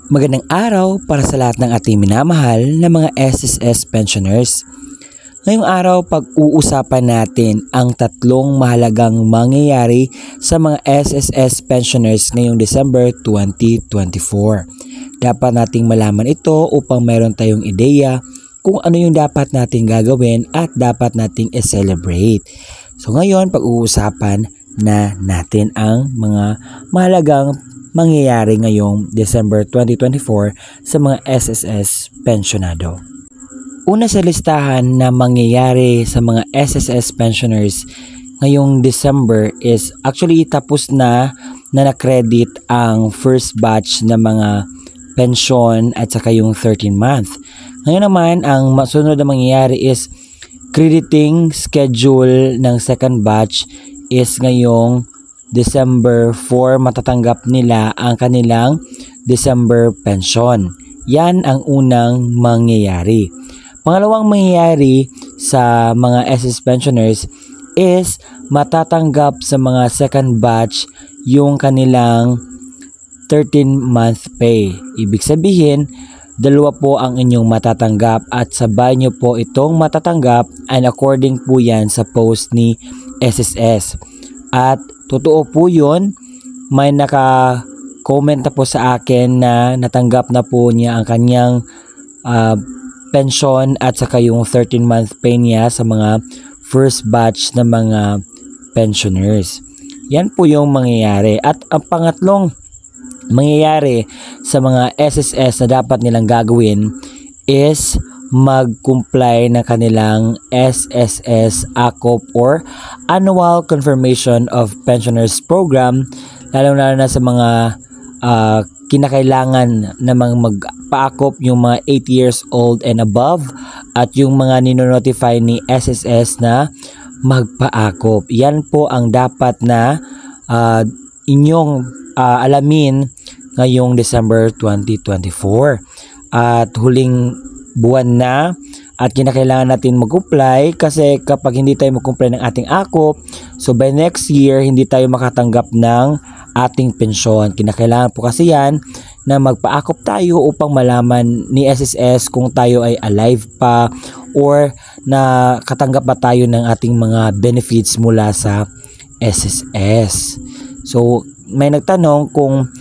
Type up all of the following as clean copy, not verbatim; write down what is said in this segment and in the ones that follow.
Magandang araw para sa lahat ng ating minamahal na mga SSS pensioners. Ngayong araw pag-uusapan natin ang tatlong mahalagang mangyayari sa mga SSS pensioners ngayong December 2024. Dapat nating malaman ito upang mayroon tayong ideya kung ano yung dapat nating gagawin at dapat nating i-celebrate. So ngayon pag-uusapan na natin ang mga mahalagang mangyayari ngayong December 2024 sa mga SSS pensionado. Una sa listahan na mangyayari sa mga SSS pensioners ngayong December is actually tapos na na-credit ang first batch na mga pension at saka yung 13 month. Ngayon naman ang masunod na mangyayari is crediting schedule ng second batch is ngayong December 4 matatanggap nila ang kanilang December pension. Yan ang unang mangyayari. Pangalawang mangyayari sa mga SS pensioners is matatanggap sa mga second batch yung kanilang 13-month pay. Ibig sabihin, dalawa po ang inyong matatanggap at sabay nyo po itong matatanggap and according po yan sa post ni SSS. At totoo po yun, may naka-comment na po sa akin na natanggap na po niya ang kanyang pension at saka yung 13-month pay niya sa mga first batch na mga pensioners. Yan po yung mangyayari. At ang pangatlong mangyayari sa mga SSS na dapat nilang gagawin is mag-comply ng kanilang SSS ACOP or Annual Confirmation of Pensioners Program, lalo na sa mga kinakailangan na magpa-ACOP yung mga 8 years old and above at yung mga ninonotify ni SSS na magpa-ACOP. Yan po ang dapat na inyong alamin ngayong December 2024. At huling buwan na at kinakailangan natin mag-comply kasi kapag hindi tayo mag-comply ng ating ACOP, so by next year hindi tayo makatanggap ng ating pensyon. Kinakailangan po kasi yan na magpa-ACOP tayo upang malaman ni SSS kung tayo ay alive pa or na katanggap ba tayo ng ating mga benefits mula sa SSS. So may nagtanong kung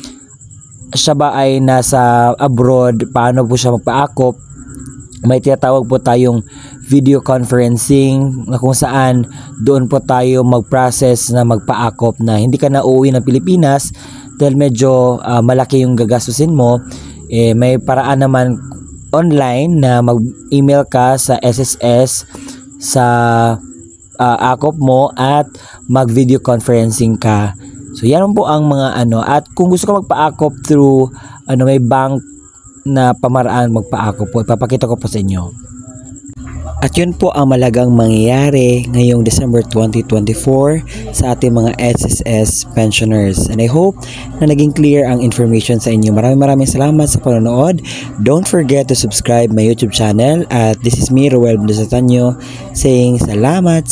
siya ba ay nasa abroad, paano po siya magpa-ACOP. May tinatawag po tayong video conferencing na kung saan doon po tayo mag-process na magpa-ACOP na hindi ka na uuwi ng Pilipinas dahil medyo malaki yung gagastusin mo. May paraan naman online na mag-email ka sa SSS sa ACOP mo at mag-video conferencing ka. So yan po ang mga at kung gusto ka magpa-ACOP through may bank na pamaraan magpa-ACOP po, ipapakita ko po sa inyo. At yun po ang malagang mangyayari ngayong December 2024 sa ating mga SSS pensioners. And I hope na naging clear ang information sa inyo. Maraming salamat sa panonood. Don't forget to subscribe my YouTube channel at this is me, Roel Blasatano, saying salamat.